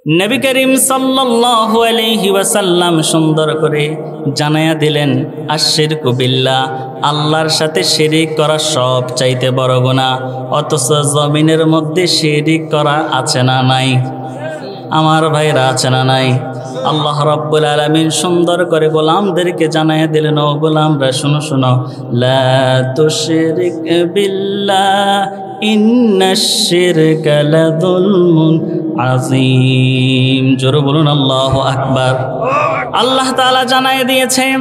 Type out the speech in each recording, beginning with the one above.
নবী করিম সাল্লাল্লাহু আলাইহি ওয়াসাল্লাম সুন্দর করে জানায়া দিলেন, আশিরকু বিল্লাহ, আল্লাহর সাথে শিরিক করা সব চাইতে বড় গুনাহ। অথচ জমিনের মধ্যে শিরিক করা আছে না নাই? আমার ভাইরা, আছে না নাই? আল্লাহ রাব্বুল আলামিন সুন্দর করে গোলামদেরকে জানায়া দিলেন, ও গোলামরা শোনো শোনো, লা তুশরিক বিল্লাহ ইন্নাশ শিরকা লাযুলমুন আযীম। জোরে বলুন আল্লাহু আকবার। আল্লাহ তাআলা জানায়া দিয়েছেন,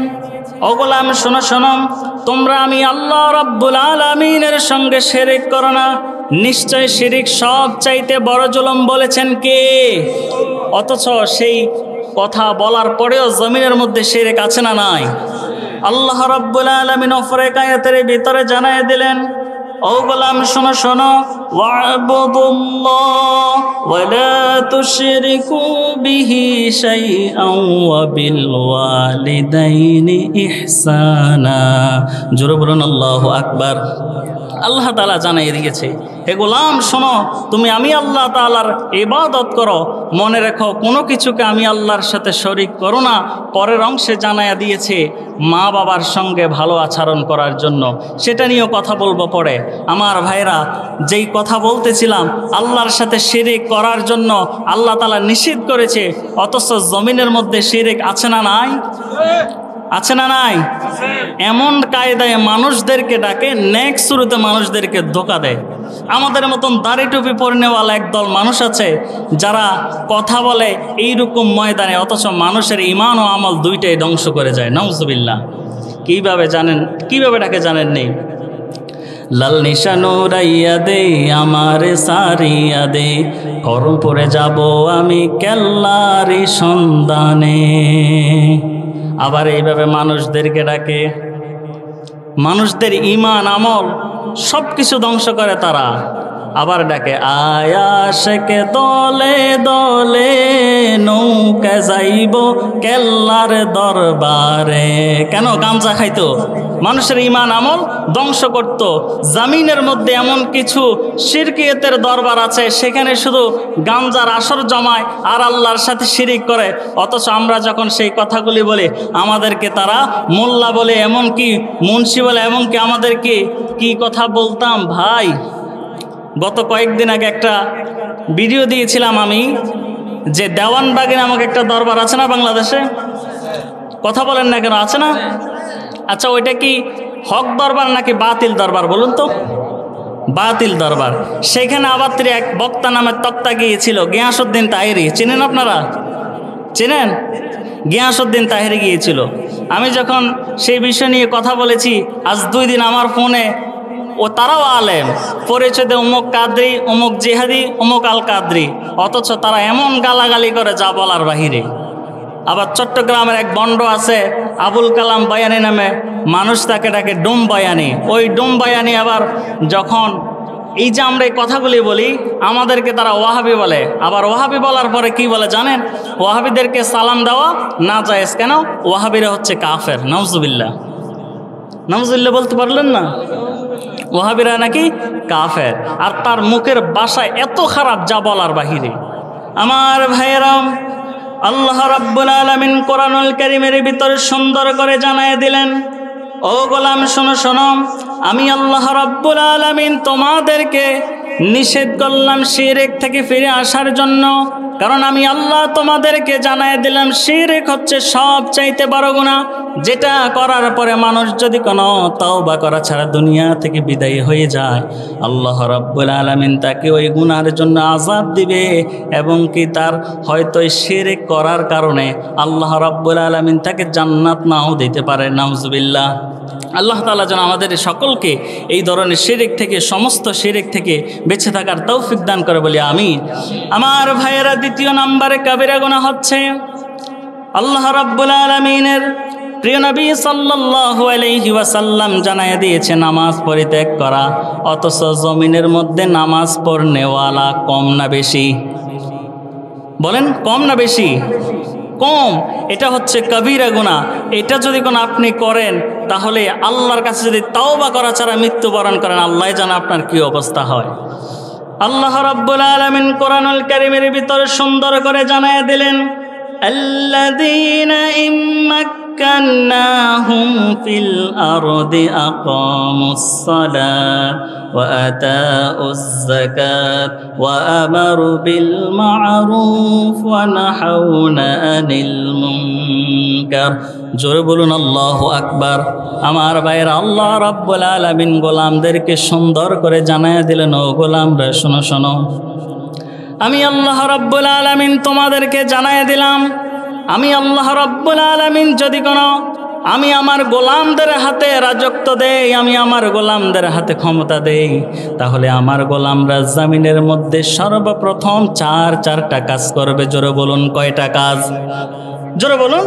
ও গোলাম শোনো শোনো, তোমরা আমি আল্লাহ রাব্বুল আলামিনের সঙ্গে শিরিক করো না। নিশ্চয় শিরিক সব চাইতে বড় জুলুম বলেছেন কে? অথচ সেই কথা বলার পরেও জমিনের মধ্যে শিরিক আছে না নাই? আল্লাহ রাব্বুল আলামিন অপরেক আয়াতের ভিতরে জানায় দিলেন, ও গোলাম শোনো শোনো, ওয়া'বুদুল্লাহ ওয়া লা তুশরিকু বিহি শাইআন ওয়া বিল ওয়ালিদাইনি ইহসানা। জোরে বলুন আল্লাহু আকবার। আল্লাহ তাআলা জানিয়ে দিয়েছে, হে গোলাম শোনো, তুমি আমি আল্লাহ তাআলার ইবাদত করো, মনে রেখো কোনো কিছুকে আমি আল্লাহর সাথে শরীক করো না। পরের অংশে জানায়া দিয়েছে মা বাবার সঙ্গে ভালো আচরণ করার জন্য, সেটা নিয়েও কথা বলবো পরে। আমার ভাইরা, যেই কথা বলতেছিলাম আল্লাহর সাথে শিরিক করার জন্য আল্লাহ তাআলা নিষেধ করেছে, অথচ জমিনের মধ্যে শিরিক আছে না নাই? আছে না নাই? এমন কায়দায় মানুষদেরকে ডাকে, নেক্সট শুরুতে মানুষদেরকে ধোকা দেয়। আমাদের মতন দাড়ি টুপি পরনেওয়ালা একদল মানুষ আছে যারা কথা বলে এইরকম ময়দানে, অথচ মানুষের ঈমান ও আমল দুইটাই ধ্বংস করে যায়। নাউজুবিল্লাহ। কিভাবে জানেন? কিভাবে ডাকে জানেন? নেই, লাল নিশানো রাইয়া দে আমারে সারিয়া দে, করমপুরে যাব আমি কেল্লারি সন্ধানে। আবার এইভাবে মানুষদেরকে ডাকে, মানুষদের ঈমান আমল সব কিছু ধ্বংস করে তারা। আবার ডাকে, আয়াশকে দলে দলে নৌকা যাইব কেল্লার দরবারে। কেন? গাঞ্জা খাইতো, মানুষের ঈমান আমল ধ্বংস করত। জামিনের মধ্যে এমন কিছু শিরকিয়তের দরবার আছে, সেখানে শুধু গাঞ্জার আসর জমায় আর আল্লাহর সাথে শিরিক করে। অথচ আমরা যখন সেই কথাগুলি বলি, আমাদেরকে তারা মোল্লা বলে, এমনকি মুন্সি বলে, এমনকি আমাদেরকে কি কথা বলতাম ভাই। গত কয়েকদিন আগে একটা ভিডিও দিয়েছিলাম আমি, যে দেওয়ানবাগি নামক একটা দরবার আছে না বাংলাদেশে? কথা বলেন না কেন? আছে না? আচ্ছা, ওইটা কি হক দরবার নাকি বাতিল দরবার বলুন তো? বাতিল দরবার। সেখানে আবার এক বক্তা নামের তক্তা গিয়েছিল, গিয়াসউদ্দিন তাহেরি। চিনেন আপনারা? চিনেন? গিয়াসউদ্দিন তাহেরি গিয়েছিল। আমি যখন সেই বিষয় নিয়ে কথা বলেছি, আজ 2 দিন আমার ফোনে, ও তারাও আলেম, পরিচয় দেয় অমুক কাদরি, অমুক জিহাদি, অমুক আল কাদরি, অথচ তারা এমন গালাগালি করে যা বলার বাহিরে। আবার চট্টগ্রামের এক বন্ড আছে আবুল কালাম বায়ানি নামে, মানুষ তাকে ডাকে ডুম বায়ানি। ওই ডুম বায়ানি আবার যখন এই যে আমরা এই কথাগুলি বলি, আমাদেরকে তারা ওয়াহাবি বলে। আবার ওয়াহাবি বলার পরে কি বলে জানেন? ওয়াহাবিদেরকে সালাম দেওয়া না জায়েজ। কেন? ওয়াহাবিরা হচ্ছে কাফের। নাউজুবিল্লাহ। নাউজুবিল্লাহ বলতে পারলেন না? ওয়াহাবিরা নাকি কাফের, আর তার মুখের ভাষা এত খারাপ যা বলার বাহিরে। আমার ভাইয়েরাম, আল্লাহ রাব্বুল আলামিন কোরআনুল কারীমের ভিতরে সুন্দর করে জানায় দিলেন, ও গোলাম শোনো শোনো, আমি আল্লাহ রাব্বুল আলামিন তোমাদেরকে নিষেধ করলাম শিরক থেকে ফিরে আসার জন্য। কারণ আমি আল্লাহ তোমাদেরকে জানায় দিলাম শিরক হচ্ছে সব চাইতে বড় গুনাহ, যেটা করার পরে মানুষ যদি কোনো তওবা করা ছাড়া দুনিয়া থেকে বিদায় হয়ে যায়, আল্লাহ রাব্বুল আলামিন তাকে ওই গুনাহের জন্য আযাব দিবে, এবং কি তার হয়তো শিরক করার কারণে আল্লাহ রাব্বুল আলামিন তাকে জান্নাত নাও দিতে পারে। নাউজুবিল্লাহ। আল্লাহ তাআলা যেন আমাদের সকলকে এই ধরনের শিরক থেকে, সমস্ত শিরক থেকে বেঁচে থাকার তৌফিক দান করে বলি আমিন। আমার ভাইয়েরা, 2 নম্বরে কাবিরা গুনাহ হচ্ছে আল্লাহ রাব্বুল আলামিনের প্রিয় নবী সাল্লাল্লাহু আলাইহি ওয়াসাল্লাম জানায় দিয়েছে নামাজ পরিত্যাগ করা। অথচ জমিনের মধ্যে নামাজ পড়নেওয়ালা কম না বেশি? বলেন, কম না বেশি? কম। এটা হচ্ছে কবিরা গুনাহ। এটা যদি কোনো আপনি করেন, তাহলে আল্লাহর কাছে যদি তাওবা করা ছাড়া মৃত্যুবরণ করেন, আল্লাহ জানে আপনার কি অবস্থা হয়। আল্লাহ রাব্বুল আলামিন কোরআনুল কারীমের ভিতরে সুন্দর করে জানায় দিলেন, আল্লাযীনা ইম্মাক্কান্নাহুম ফিল আরদি আকামুস সালাত ওয়া আতাউজ যাকাত ওয়া আমারু বিল মা'রুফ ওয়া নাহাউনা আনিল মুনকার। জোরে বলুন আল্লাহু আকবার। আমার ভাইরা, আল্লাহ রাব্বুল আলামিন গোলামদেরকে সুন্দর করে জানায় দিলেন, ও গোলামরা শোনো শোনো, আমি আল্লাহ রাব্বুল আলামিন তোমাদেরকে জানায় দিলাম, আমি আল্লাহ রাব্বুল আলামিন যদি কোনো আমি আমার গোলামদের হাতে রাজত্ব দেই, আমি আমার গোলামদের হাতে ক্ষমতা দেই, তাহলে আমার গোলামরা জমিনের মধ্যে সর্বপ্রথম চারটা কাজ করবে। জোরে বলুন, কয়টা কাজ? জোরে বলুন,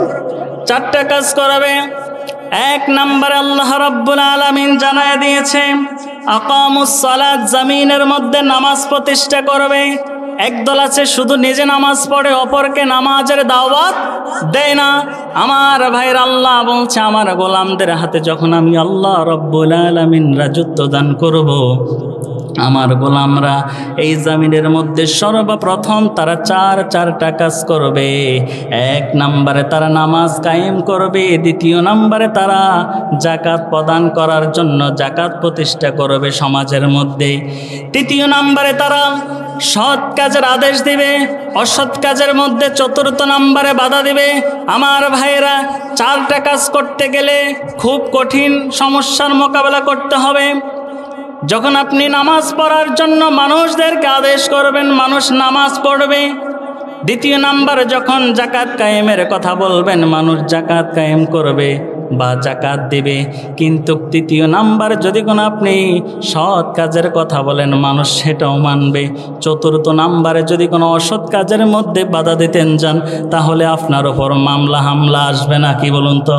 4টা কাজ করবে। 1 নম্বরে আল্লাহ রাব্বুল আলামিন জানায় দিয়েছে, আকামুস সালাত, জমিনের মধ্যে নামাজ প্রতিষ্ঠা করবে। একদল আছে শুধু নিজে নামাজ পড়ে, অপরকে নামাজের দাওয়াত দেয় না। আমার ভাইয়ের, আল্লাহ বলছে, আমার গোলামদের হাতে যখন আমি আল্লাহ রাব্বুল আলামিন রাজত্ব দান করব, আমার গোলামরা এই জমিনের মধ্যে সর্বপ্রথম তারা চারটা কাজ করবে। 1 নম্বরে তারা নামাজ কায়েম করবে। 2 নম্বরে তারা যাকাত প্রদান করার জন্য যাকাত প্রতিষ্ঠা করবে সমাজের মধ্যে। 3 নম্বরে তারা সৎ কাজের আদেশ দিবে, অসৎ কাজের মধ্যে 4 নম্বরে বাধা দিবে। আমার ভাইয়েরা, 4টা কাজ করতে গেলে খুব কঠিন সমস্যার মোকাবেলা করতে হবে। যখন আপনি নামাজ পড়ার জন্য মানুষদেরকে আদেশ করবেন, মানুষ নামাজ পড়বে। 2 নম্বরে যখন যাকাত কায়েমের কথা বলবেন, মানুষ যাকাত কায়েম করবে বা যাকাত দিবে। কিন্তু 3 নম্বরে যদি কোনো আপনি সৎ কাজের কথা বলেন, মানুষ সেটাও মানবে। 4 নম্বরে যদি কোনো অসৎ কাজের মধ্যে বাধা দিতেন যান, তাহলে আপনার ওপর মামলা হামলা আসবে না, কি বলুন তো?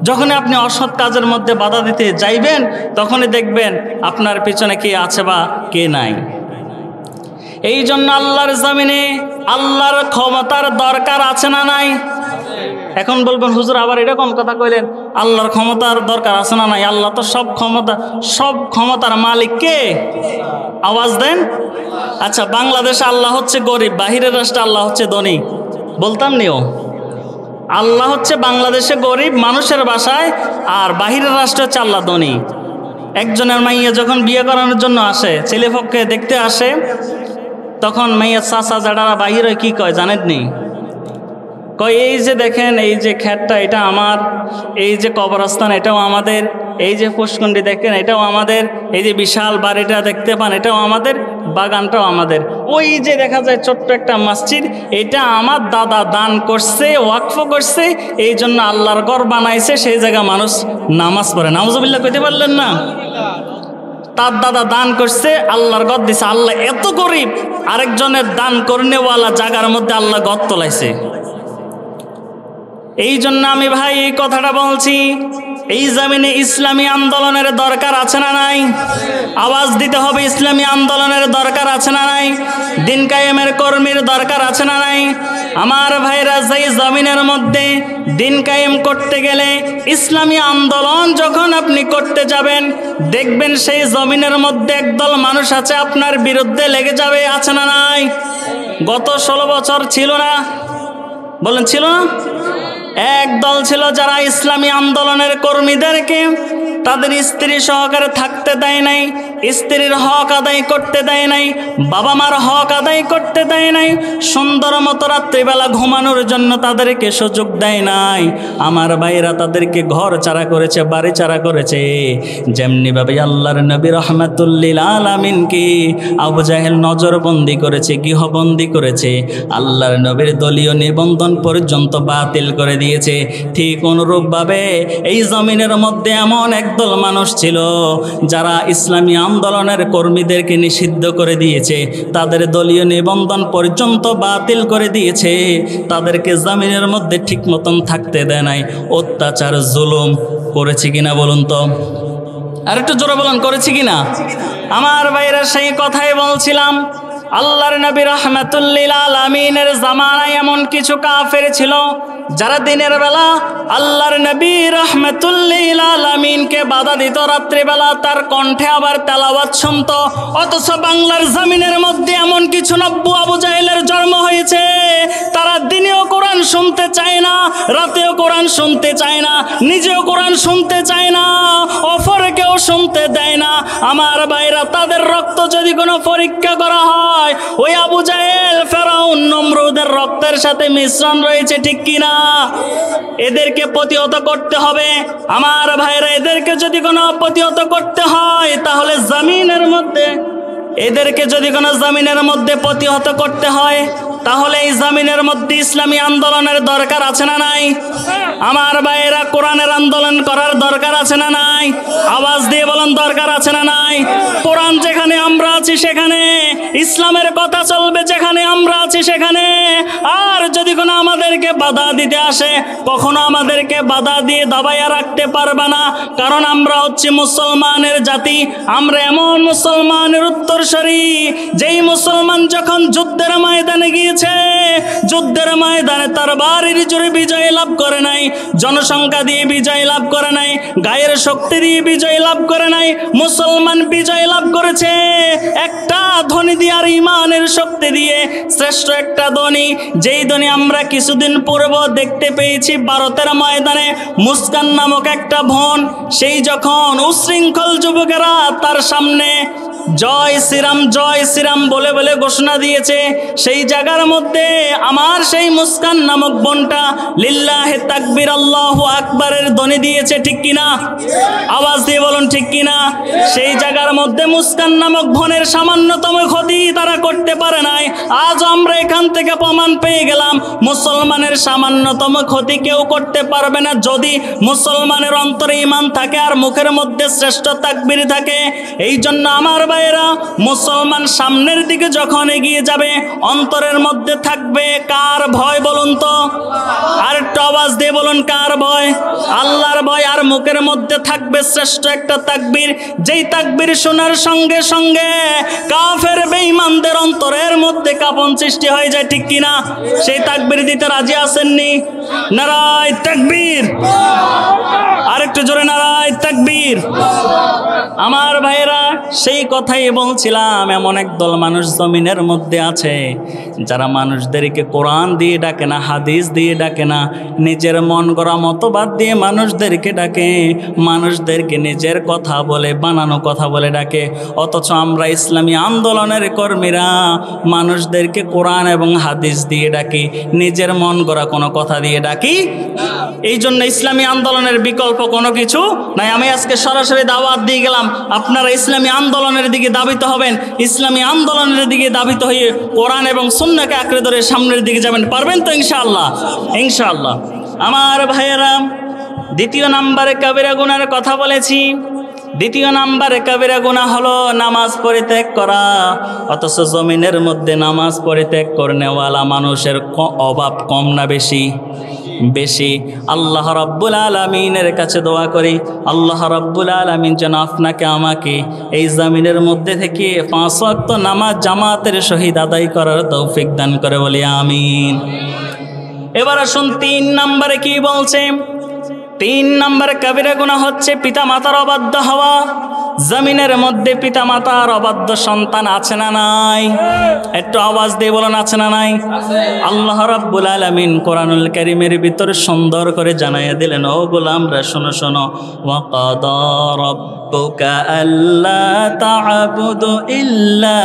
যখন আপনি অসৎ কাজের মধ্যে বাধা দিতে যাইবেন, তখনই দেখবেন আপনার পিছনে কে আছে বা কে নাই। এই জন্য আল্লাহর জমিনে আল্লাহর ক্ষমতার দরকার আছে না নাই? এখন বলবেন, হুজুর আবার এরকম কথা কইলেন, আল্লাহর ক্ষমতার দরকার আছে না নাই? আল্লাহ তো সব ক্ষমতার মালিক কে? আওয়াজ দেন। আচ্ছা, বাংলাদেশে আল্লাহ হচ্ছে গরিব, বাহিরের রাষ্ট্রে আল্লাহ হচ্ছে ধনী, বলতাম নিও। আল্লাহ হচ্ছে বাংলাদেশে গরিব মানুষের বাসায়, আর বাহিরের রাষ্ট্রে হচ্ছে আল্লাহ ধনী। একজনের মাইয়া যখন বিয়ে করানোর জন্য আসে, ছেলেপক্ষে দেখতে আসে, তখন মাইয়া চাচা জাডারা বাহিরে কি কয় জানেননি? কয়, এই যে দেখেন, এই যে খেতটা এটা আমার, এই যে কবরস্থান এটাও আমাদের, এই যে পুষ্কুণ্ডি দেখেন এটাও আমাদের, এই যে বিশাল বাড়িটা দেখতে পান এটাও আমাদের, বাগানটাও আমাদের, ওই যে দেখা যায় ছোট্ট একটা মসজিদ, এটা আমার দাদা দান করছে, ওয়াকফ করছে, এই জন্য আল্লাহর ঘর বানাইছে, সেই জায়গা মানুষ নামাজ পড়ে। নাউজুবিল্লাহ কইতে পারলেন না? তার দাদা দান করছে, আল্লাহর ঘর দিছে। আল্লাহ এত গরিব, আরেকজনের দান করনেওয়ালা জায়গার মধ্যে আল্লাহ ঘর তোলাইছে। এই জন্য আমি ভাই এই কথাটা বলছি, এই জমিনে ইসলামী আন্দোলনের দরকার আছে না নাই? আওয়াজ দিতে হবে, ইসলামী আন্দোলনের দরকার আছে না নাই? দিন কায়েমের কর্মীর দরকার আছে না নাই? আমার ভাইরা, যেই জমিনের মধ্যে দিন কায়েম করতে গেলে, ইসলামী আন্দোলন যখন আপনি করতে যাবেন, দেখবেন সেই জমিনের মধ্যে একদল মানুষ আছে আপনার বিরুদ্ধে লেগে যাবে, আছে না নাই? গত 16 বছর ছিল না? বলেন ছিল না? এক দল ছিল যারা ইসলামী আন্দোলনের কর্মীদেরকে তাদের স্ত্রী সহকারে থাকতে দেয় নাই, স্ত্রীর হক আদায় করতে দেয় নাই, বাবা মার হক আদায় করতে দেয় নাই, সুন্দর মতো রাত্রিবেলা ঘুমানোর জন্য তাদেরকে সুযোগ দেয় নাই। আমার ভাইরা, তাদেরকে ঘর ছাড়া করেছে, বাড়ি ছাড়া করেছে। যেমনিভাবে আল্লাহর নবী রহমাতুল্লিল আলামিনকে আবু জাহেল নজরবন্দি করেছে, গৃহবন্দি করেছে, আল্লাহর নবীর দলীয় নিবন্ধন পর্যন্ত বাতিল করে দিয়েছে। ঠিক অনুরূপভাবে এই জমিনের মধ্যে এমন একদল মানুষ ছিল যারা ইসলামী আন্দোলনের কর্মীদেরকে নিষিদ্ধ করে দিয়েছে, তাদের দলীয় নিবন্ধন পর্যন্ত বাতিল করে দিয়েছে, তাদেরকে জমিনের মধ্যে ঠিক মতন থাকতে দেয় নাই। অত্যাচার জুলুম করেছে কিনা বলুন তো? আর একটু জোরে বলুন, করেছে কিনা? আমার ভাইরা, সেই কথাই বলছিলাম। আল্লাহর নবী রাহমাতুল লিল আলামিনের জামানায় এমন কিছু কাফের ছিল যারা দিনের বেলা আল্লাহর নবী রাহমাতুল লিল আলামিনকে বাধা দিত, রাত্রিবেলা তার কণ্ঠে আবার তেলাওয়াত শুনতো। অথচ বাংলার জমিনের মধ্যে এমন কিছু নব্য আবু জাহেলের জন্ম হয়েছে, তারা দিনেও কোরআন শুনতে চায় না, রাতেও কোরআন শুনতে চায় না, নিজেও কোরআন শুনতে চায় না, অপরকেও শুনতে দেয় না। আমার ভাইরা, তাদের রক্ত যদি কোনো পরীক্ষা করা হয়, ওই আবু জাহেল, ফেরাউন, নমরুদের রক্তের সাথে মিশ্রণ রয়েছে, ঠিক কিনা? এদেরকে প্রতিহত করতে হবে। আমার ভাইরা, এদেরকে যদি কোনো প্রতিহত করতে হয়, তাহলে জমিনের মধ্যে, এদেরকে যদি কোনো জমিনের মধ্যে প্রতিহত করতে হয়, তাহলে এই জমিনের মধ্যে ইসলামী আন্দোলনের দরকার আছে না নাই? আমার ভাইয়েরা, কোরআনের আন্দোলন করার দরকার আছে না নাই? আওয়াজ দিয়ে বলেন, দরকার আছে না নাই? কোরআন যেখানে আমরা আছি সেখানে, ইসলামের কথা চলবে যেখানে আমরা আছি সেখানে। আর যদি কোনো আমাদেরকে বাধা দিতে আসে, কখনো আমাদেরকে বাধা দিয়ে দাবাইয়া রাখতে পারবে না, কারণ আমরা হচ্ছে মুসলমানের জাতি। আমরা এমন মুসলমানের উত্তরসূরি, যেই মুসলমান যখন যুদ্ধের ময়দানে গিয়ে যুদ্ধের ময়দানে তার বাড়ির জোরে বিজয় লাভ করে নাই, জনসংখ্যা দিয়ে বিজয় লাভ করে নাই, গায়ের শক্তি দিয়ে বিজয় লাভ করে নাই। মুসলমান বিজয় লাভ করেছে একটা ধ্বনি দিয়ে আর ইমানের শক্তি দিয়ে। শ্রেষ্ঠ একটা ধ্বনি, যেই ধ্বনি আমরা কিছুদিন পূর্ব দেখতে পেয়েছি ভারতের ময়দানে। মুস্কান নামক একটা বোন, সেই যখন উশৃঙ্খল যুবকেরা তার সামনে জয় শ্রীরাম বলে বলে ঘোষণা দিয়েছে, সেই জায়গার মধ্যে আমার সেই মুস্কান নামক বোনটা লিল্লাহে তাকবীর আল্লাহু আকবারের ধ্বনি দিয়েছে, ঠিক কিনা? আওয়াজ দিয়ে বলুন, ঠিক কিনা? সেই জায়গার মধ্যে মুস্কান নামক বোনের সামান্যতম ক্ষতি তারা করতে পারে নাই। আজ আমরা এখান থেকে প্রমাণ পেয়ে গেলাম, মুসলমানের সামান্যতম ক্ষতি কেউ করতে পারবে না, যদি মুসলমানের অন্তরে ঈমান থাকে আর মুখের মধ্যে শ্রেষ্ঠ তাকবীর থাকে। এই জন্য আমার ভাইয়েরা, মুসলমান সামনের দিকে যখন এগিয়ে যাবে, অন্তরের মধ্যে থাকবে কার ভয় বলুন তো? আর একটু আওয়াজ দিয়ে বলুন, কার ভয়? আল্লাহর ভয়। আর মুখের মধ্যে থাকবে শ্রেষ্ঠ একটা তাকবীর, যেই তাকবীর শোনার সঙ্গে সঙ্গে কাফের বেঈমানদের অন্তরের মধ্যে কাঁপন সৃষ্টি হয়ে যায়, ঠিক কিনা? সেই তাকবীর দিতে রাজি আছেননি? নারায়ে তাকবীর! আর একটু জোরে নারায়ে তাকবীর! আমার ভাইয়েরা, সেই কথাই বলছিলাম, এমন একদল মানুষ জমিনের মধ্যে আছে যারা মানুষদেরকে কোরআন দিয়ে ডাকে না, হাদিস দিয়ে ডাকে না, নিজের মন গড়া মতবাদ দিয়ে মানুষদেরকে ডাকে, মানুষদেরকে নিজের কথা বলে, বানানো কথা বলে ডাকে। অথচ আমরা ইসলামী আন্দোলনের কর্মীরা মানুষদেরকে কোরআন এবং হাদিস দিয়ে ডাকি, নিজের মন গড়া কোনো কথা দিয়ে ডাকি। এই জন্য ইসলামী আন্দোলনের বিকল্প কোনো কিছু নাই। আমি আজকে সরাসরি দাওয়াত দিয়ে গেলাম, আপনারা ইসলামী আন্দোলনের দিকে দাবিত হবেন, ইসলামী আন্দোলনের দিকে দাবিত হয়ে কোরআন এবং সুন্নাহকে আঁকড়ে ধরে সামনের দিকে যাবেন। পারবেন তো ইনশাআল্লাহ? ইনশাআল্লাহ। আমার ভাইয়েরা, দ্বিতীয় নাম্বারে কাবিরা গুনার কথা বলেছি। দ্বিতীয় নাম্বারে কাবিরা গুনাহ হলো নামাজ পরিত্যাগ করা। অথচ জমিনের মধ্যে নামাজ পরিত্যাগ করনেওয়ালা মানুষের অভাব কম না বেশি? বেশি। আল্লাহ রাব্বুল আলামিনের কাছে দোয়া করি, আল্লাহ রাব্বুল আলামিন যেন আপনাকে আমাকে এই জমিনের মধ্যে থেকে 5 ওয়াক্ত নামাজ জামাতের সহিত আদায় করার তৌফিক দান করে, বলি আমিন। এবার আসুন 3 নম্বরে কি বলছে। 3 নম্বর কাবিরা গুনাহ হচ্ছে পিতা মাতার অবাধ্য হওয়া। জমিনের মধ্যে পিতা মাতার অবাধ্য সন্তান আছে না নাই? একটু আওয়াজ দিয়ে বলুন, আছে না নাই? আল্লাহ রাব্বুল আলামিন কোরআনুল কারীমের ভিতর সুন্দর করে জানাইয়া দিলেন, ও গোলামরা শোনো শোনো, ওয়া কাদা রাব্বুকা আল্লা তা'বুদু ইল্লা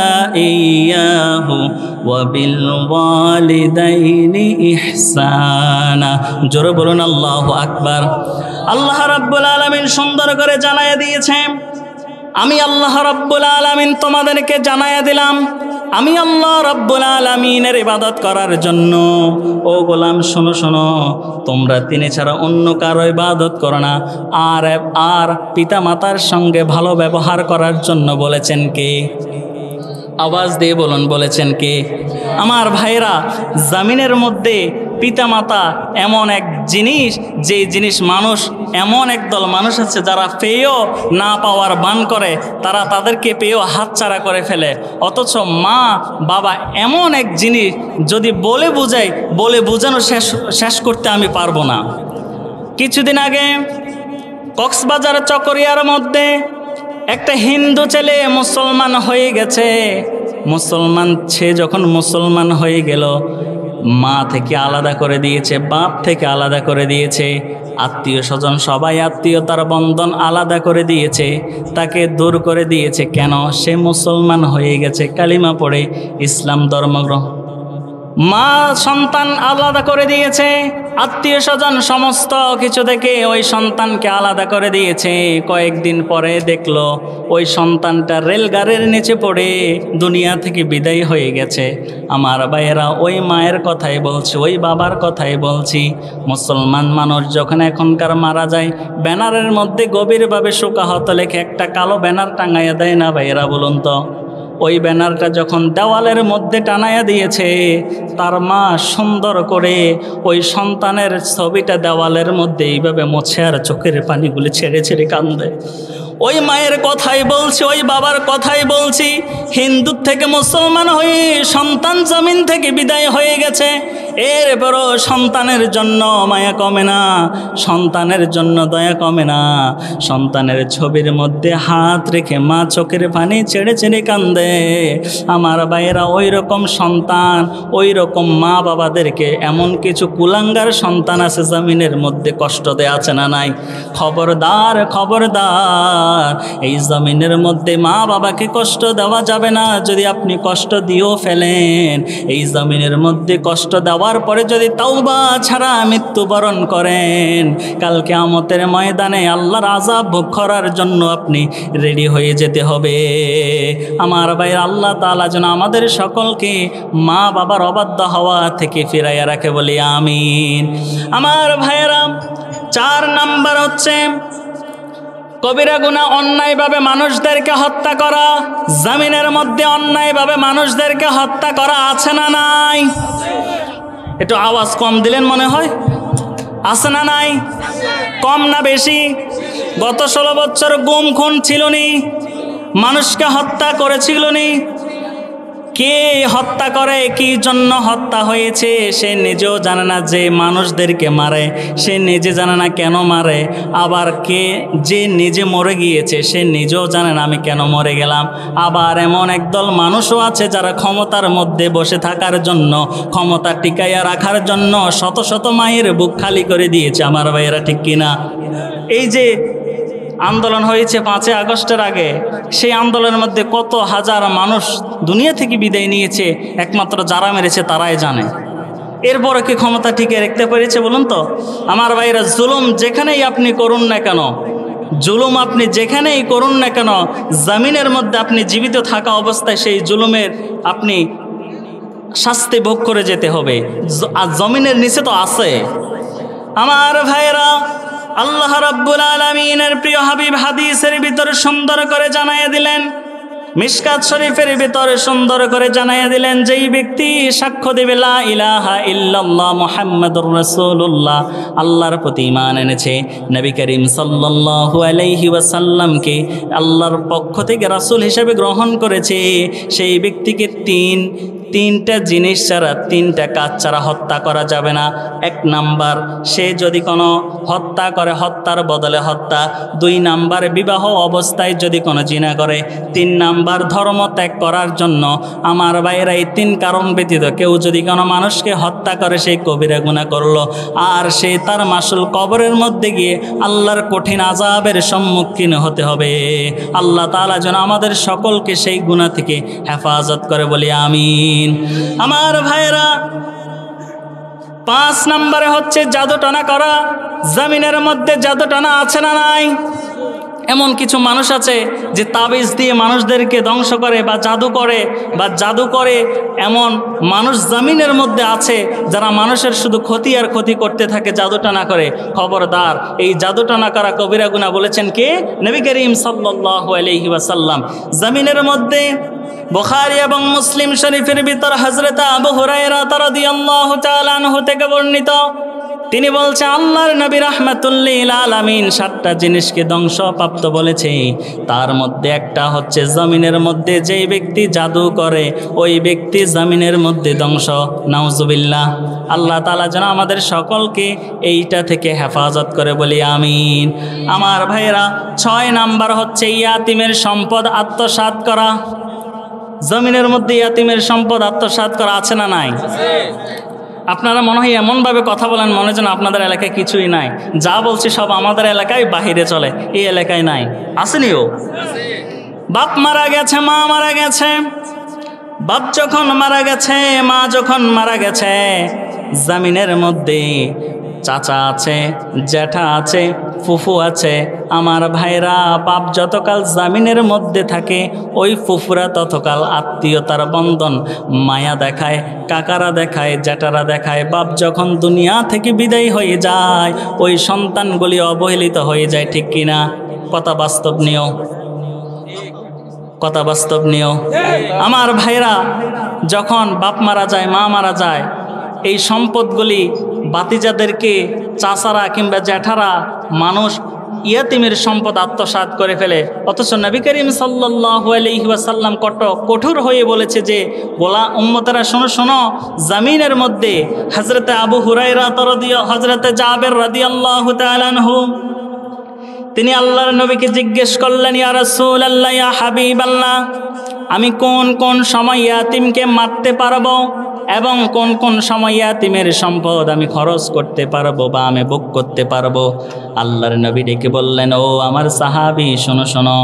ইয়্যাহু ওয়া বিল ওয়ালিদাইনি ইহসানা। জোরে বলুন আল্লাহু আকবার। আল্লাহ রাব্বুল আলামিন সুন্দর করে জানাইয়া দিয়েছেন, আমি আল্লাহ রাব্বুল আলামিন তোমাদেরকে জানাইয়া দিলাম, আমি আল্লাহ রাব্বুল আলামিনের ইবাদত করার জন্য। ও গোলাম শোনো শোনো, তোমরা তিনি ছাড়া অন্য কারো ইবাদত করো না। আর পিতা মাতার সঙ্গে ভালো ব্যবহার করার জন্য বলেছেন কে? আওয়াজ দিয়ে বলুন, বলেছেন কে? আমার ভাইরা, জমিনের মধ্যে পিতামাতা এমন এক জিনিস, যে জিনিস মানুষ, এমন একদল মানুষ আছে যারা পেয়েও না পাওয়ার ভান করে, তারা তাদেরকে পেয়েও হাতছাড়া করে ফেলে। অথচ মা বাবা এমন এক জিনিস, যদি বলে বোঝানো শেষ করতে আমি পারবো না। কিছুদিন আগে কক্সবাজার চকরিয়ার মধ্যে একটা হিন্দু ছেলে মুসলমান হয়ে গেছে। সে যখন মুসলমান হয়ে গেল, মা থেকে আলাদা করে দিয়েছে, বাপ থেকে আলাদা করে দিয়েছে, আত্মীয় স্বজন সবাই আত্মীয়তার বন্ধন আলাদা করে দিয়েছে, তাকে দূর করে দিয়েছে। কেন? সে মুসলমান হয়ে গেছে, কালিমা পড়ে ইসলাম ধর্মগ্রহণ। মা সন্তান আলাদা করে দিয়েছে, আত্মীয় স্বজন সমস্ত কিছু থেকে ওই সন্তানকে আলাদা করে দিয়েছে। কয়েকদিন পরে দেখলো ওই সন্তানটা রেলগাড়ির নিচে পড়ে দুনিয়া থেকে বিদায় হয়ে গেছে। আমার ভাইয়েরা, ওই মায়ের কথাই বলছি, ওই বাবার কথাই বলছি। মুসলমান মানুষ যখন এখনকার মারা যায়, ব্যানারের মধ্যে গভীরভাবে শোকাহত লেখে একটা কালো ব্যানার টাঙাইয়া দেয় না ভাইয়েরা? বলুন তো, ওই ব্যানারটা যখন দেওয়ালের মধ্যে টানাইয়া দিয়েছে, তার মা সুন্দর করে ওই সন্তানের ছবিটা দেওয়ালের মধ্যে এইভাবে মুছে আর চোখের পানিগুলি ছেড়ে ছেড়ে কান্দে। ওই মায়ের কথাই বলছি, ওই বাবার কথাই বলছি। হিন্দু থেকে মুসলমান হয়ে সন্তান জমিন থেকে বিদায় হয়ে গেছে, এরপরও সন্তানের জন্য মায়া কমে না, সন্তানের জন্য দয়া কমে না। সন্তানের ছবির মধ্যে হাত রেখে মা চোখের পানি ছেড়ে ছেড়ে কান্দে। আমার ভাইয়েরা, ওই রকম সন্তান, ওই রকম মা বাবাদেরকে, এমন কিছু কুলাঙ্গার সন্তান আছে জমিনের মধ্যে, কষ্ট দেয়া আছে না নাই? খবরদার, খবরদার, এই জমিনের মধ্যে মা বাবাকে কষ্ট দেওয়া যাবে না। যদি আপনি কষ্ট দিয়েও ফেলেন, এই জমিনের মধ্যে কষ্ট দেওয়ার পরে যদি তাওবা ছাড়া মৃত্যুবরণ করেন, কাল কিয়ামতের ময়দানে আল্লাহর আযাব ভোগ করার জন্য আপনি রেডি হয়ে যেতে হবে। আমার ভাই, আল্লাহ তাআলা যেন আমাদের সকলকে মা বাবার অবাধ্য হওয়া থেকে ফিরাইয়া রাখে, বলি আমিন। আমার ভাইয়েরা, 4 নাম্বার হচ্ছে কবিরা গুনাহ, অন্যায়ভাবে মানুষদেরকে হত্যা করা। জমিনের মধ্যে অন্যায়ভাবে মানুষদেরকে হত্যা করা আছে না নাই? একটু আওয়াজ কম দিলেন মনে হয়। আছে না নাই? কম না বেশি? গত 16 বছর গুম খুন ছিল নি? মানুষকে হত্যা করেছিল নি? কে হত্যা করে, কি জন্য হত্যা হয়েছে সে নিজেও জানে না। যে মানুষদেরকে মারে সে নিজে জানে না কেন মারে। আবার যে নিজে মরে গিয়েছে সে নিজেও জানে না আমি কেন মরে গেলাম। আবার এমন একদল মানুষও আছে যারা ক্ষমতার মধ্যে বসে থাকার জন্য, ক্ষমতা টিকাইয়া রাখার জন্য শত শত মায়ের বুক খালি করে দিয়েছে। আমার ভাইয়েরা, ঠিক কিনা? এই যে আন্দোলন হয়েছে 5ই আগস্টের আগে, সেই আন্দোলনের মধ্যে কত হাজার মানুষ দুনিয়া থেকে বিদায় নিয়েছে, একমাত্র যারা মেরেছে তারাই জানে। এরপরে কি ক্ষমতা টিকে রাখতে পেরেছে বলুন তো? আমার ভাইরা, জুলুম যেখানেই আপনি করুন না কেন, জুলুম আপনি যেখানেই করুন না কেন, জমিনের মধ্যে আপনি জীবিত থাকা অবস্থায় সেই জুলুমের আপনি শাস্তি ভোগ করে যেতে হবে। আর জমিনের নিচে তো আছে। আমার ভাইরা, আল্লাহ রাব্বুল আলামিনের প্রিয় হাবিব হাদিসের ভিতরে সুন্দর করে জানাইয়া দিলেন, মিশকাত শরীফের ভিতরে সুন্দর করে জানাইয়া দিলেন, যেই ব্যক্তি সাক্ষ্য দেবে লা ইলাহা ইল্লাল্লাহ মুহাম্মাদুর রাসূলুল্লাহ, আল্লাহর প্রতি ঈমান এনেছে, নবী করিম সাল্লাল্লাহু আলাইহি ওয়াসাল্লামকে আল্লাহর পক্ষ থেকে রাসূল হিসেবে গ্রহণ করেছে, সেই ব্যক্তিকে তিনটা জিনিস ছাড়া, 3টা কাজ ছাড়া হত্যা করা যাবে না। 1 নাম্বার, সে যদি কোনো হত্যা করে, হত্যার বদলে হত্যা। 2 নাম্বার, বিবাহ অবস্থায় যদি কোনো জিনা করে। 3 নাম্বার, ধর্ম ত্যাগ করার জন্য। আমার ভাইয়েরা, এই 3 কারণ ব্যতীত কেউ যদি কোনো মানুষকে হত্যা করে, সেই কবিরা গুনাহ করলো, আর সে তার মাসুল কবরের মধ্যে গিয়ে আল্লাহর কঠিন আযাবের সম্মুখীন হতে হবে। আল্লাহ তাআলা যেন আমাদের সকলকে সেই গুনাহ থেকে হেফাজত করে, বলি আমিন। আমার ভাইরা, 5 নম্বরে হচ্ছে জাদু টানা করা। জমিনের মধ্যে জাদু টানা আছে না নাই? এমন কিছু মানুষ আছে যে তাবিজ দিয়ে মানুষদেরকে ধ্বংস করে বা জাদু করে এমন মানুষ জমিনের মধ্যে আছে যারা মানুষের শুধু ক্ষতি আর ক্ষতি করতে থাকে, জাদুটা না করে। খবরদার, এই জাদুটা না করা কবিরা গুনাহ বলেছেন কে? নবী করিম সাল্লাল্লাহু আলাইহি ওয়াসাল্লাম। জমিনের মধ্যে বুখারী এবং মুসলিম শরীফের ভিতর হযরত আবু হুরায়রা রাদিয়াল্লাহু তাআলা আনহু থেকে বর্ণিত, তিনি বলছেন আল্লাহর নবী রাহমাতুল্লিল আলামিন 7টা জিনিসকে ধ্বংসপ্রাপ্ত বলেছে। তার মধ্যে একটা হচ্ছে জমিনের মধ্যে যেই ব্যক্তি জাদু করে ওই ব্যক্তি জমিনের মধ্যে ধ্বংস। নাউজুবিল্লাহ। আল্লাহ তাআলা যেন আমাদের সকলকে এইটা থেকে হেফাজত করে, বলি আমিন। আমার ভাইরা, 6 নাম্বার হচ্ছে ইয়াতিমের সম্পদ আত্মসাৎ করা। জমিনের মধ্যে ইয়াতিমের সম্পদ আত্মসাৎ করা আছে না নাই? আপনারা মনে হয় এমনভাবে কথা বলেন মনে যেন আপনাদের এলাকায় কিছুই নাই। যা বলছি সব আমাদের এলাকায় বাহিরে চলে, এই এলাকায় নাই। আসেনিও? বাপ মারা গেছে, মা মারা গেছে। বাপ যখন মারা গেছে, মা যখন মারা গেছে, জমিনের মধ্যে চাচা আছে, জ্যাঠা আছে, ফুফু আছে। আমার ভাইরা, বাপ যতকাল জামিনের মধ্যে থাকে ওই ফুফুরা ততকাল আত্মীয়তার বন্ধন মায়া দেখায়, কাকারা দেখায়, জ্যাঠারা দেখায়। বাপ যখন দুনিয়া থেকে বিদায় হয়ে যায় ওই সন্তানগুলি অবহেলিত হয়ে যায়, ঠিক কিনা? কথা বাস্তব নিও, কথা বাস্তব নিও। আমার ভাইরা, যখন বাপ মারা যায়, মা মারা যায়, এই সম্পদগুলি বাতিজাদেরকে চাচারা কিংবা জ্যাঠারা মানুষ ইয়াতিমের সম্পদ আত্মসাৎ করে ফেলে। অথচ নবী করিম সাল্লাল্লাহু আলাইহি ওয়াসাল্লাম কঠোর হয়ে বলেছে যে গোলা উম্মতেরা শোনো শোনো, জমিনের মধ্যে হযরতে আবু হুরায়রা হযরতে জাবের রাদিয়াল্লাহু তাআলা আনহু তিনি আল্লাহর নবীকে জিজ্ঞেস করলেন, ইয়া রাসূলুল্লাহ, ইয়া হাবিবাল্লাহ, আমি কোন কোন সময় ইয়াতিমকে মারতে পারবো এবং কোন কোন সময় ইয়াতিমের সম্পদ আমি খরচ করতে পারবো বা আমি ভোগ করতে পারবো? আল্লাহর নবী ডেকে বললেন, ও আমার সাহাবী, শোনো শোনো,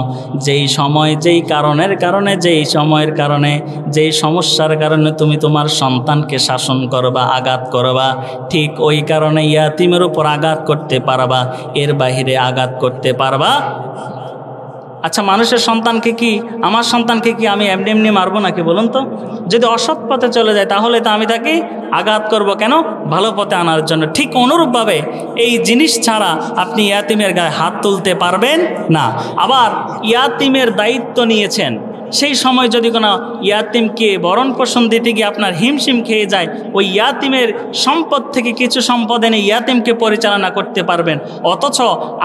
যেই সময় যেই কারণে যেই সময়ের কারণে যেই সমস্যার কারণে তুমি তোমার সন্তানকে শাসন করবা, আঘাত করবা, ঠিক ওই কারণে ইয়াতিমের উপর আঘাত করতে পারবা, এর বাহিরে আঘাত করতে পারবা? আচ্ছা, মানুষের সন্তানকে কি, আমার সন্তানকে কি আমি এমনি এমনি মারবো নাকি বলুন তো? যদি অসৎ পথে চলে যায় তাহলে তো আমি তাকে আঘাত করব কেন? ভালো পথে আনার জন্য। ঠিক অনুরূপভাবে এই জিনিস ছাড়া আপনি ইয়াতিমের গায়ে হাত তুলতে পারবেন না। আবার ইয়াতিমের দায়িত্ব নিয়েছেন, সেই সময় যদি কোনো ইয়াতিমকে ভরণ পোষণ দিতে গিয়ে আপনার হিমশিম খেয়ে যায়, ওই ইয়াতিমের সম্পদ থেকে কিছু সম্পদ এনে ইয়াতিমকে পরিচালনা করতে পারবেন। অথচ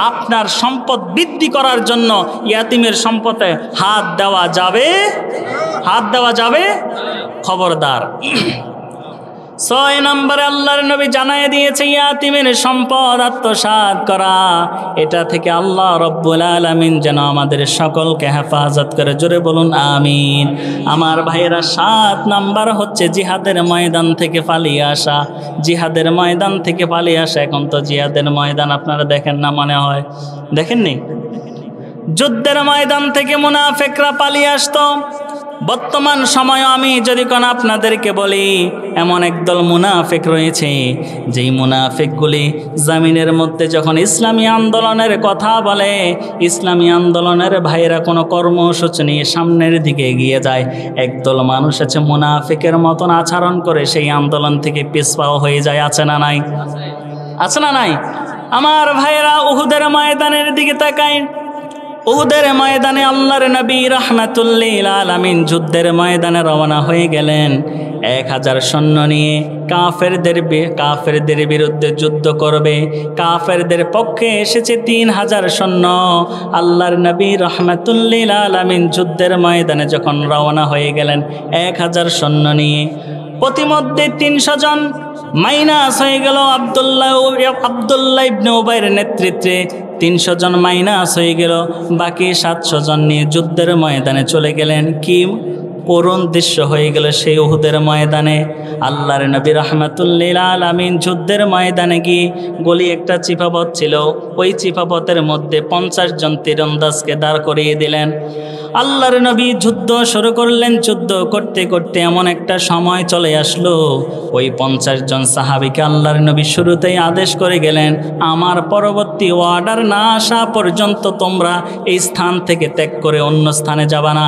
আপনার সম্পদ বৃদ্ধি করার জন্য ইয়াতিমের সম্পদে হাত দেওয়া যাবে? হাত দেওয়া যাবে? খবরদার। 6 নম্বরে আল্লাহর নবী জানায় দিয়েছে ইয়াতিমের সম্পদ আত্মসাৎ করা, এটা থেকে আল্লাহ রব্বুল আলামিন যেন আমাদের সকলকে হেফাজত করে। জোরে বলুন আমিন। আমার ভাইয়েরা, 7 নাম্বার হচ্ছে জিহাদের ময়দান থেকে পালিয়ে আসা। জিহাদের ময়দান থেকে পালিয়ে আসা। এখন তো জিহাদের ময়দান আপনারা দেখেন না মনে হয়, দেখেননি? যুদ্ধের ময়দান থেকে মুনাফিকরা পালিয়ে আসতো। বর্তমান সময়ে আমি যদি কোন আপনাদেরকে বলি, এমন একদল মুনাফিক রয়েছে যেই মুনাফিকগুলি জমিনের মধ্যে যখন ইসলামী আন্দোলনের কথা বলে, ইসলামী আন্দোলনের ভাইরা কোনো কর্মসূচি নিয়ে সামনের দিকে এগিয়ে যায়, একদল মানুষ আছে মুনাফিকের মতন আচরণ করে সেই আন্দোলন থেকে পিছপা হয়ে যায়। আছে না নাই? আছে না নাই? আমার ভাইরা, উহুদের ময়দানের দিকে তাকাই। উহুদের ময়দানে আল্লাহর নবী রাহমাতুল্লিল আলামিন যুদ্ধের ময়দানে রওনা হয়ে গেলেন 1000 সৈন্য নিয়ে। কাফেরদের বিরুদ্ধে যুদ্ধ করবে। কাফেরদের পক্ষে এসেছে 3000 সৈন্য। আল্লাহর নবী রাহমাতুল্লিল আলামিন যুদ্ধের ময়দানে যখন রওনা হয়ে গেলেন 1000 সৈন্য নিয়ে, প্রতিমধ্যে 300 জন মাইনাস হয়ে গেল। আব্দুল্লাহ ইবনে উবাইয়ের নেতৃত্বে 300 জন মাইনাস হয়ে গেল। বাকি 700 জন নিয়ে যুদ্ধের ময়দানে চলে গেলেন। কি করুণ দৃশ্য হয়ে গেল সেই উহুদের ময়দানে। আল্লাহর নবী রাহমাতুল্লিল আলামিন যুদ্ধের ময়দানে গিয়ে গলি একটা চিফাপথ ছিল, ওই চিফাপথের মধ্যে 50 জন তীরন্দাজকে দাঁড় করিয়ে দিলেন। আল্লাহর নবী যুদ্ধ শুরু করলেন। যুদ্ধ করতে করতে এমন একটা সময় চলে আসলো, ওই 50 জন সাহাবীকে আল্লাহর নবী শুরুতেই আদেশ করে গেলেন, আমার পরবর্তী অর্ডার না আসা পর্যন্ত তোমরা এই স্থান থেকে ত্যাগ করে অন্য স্থানে যাবা না।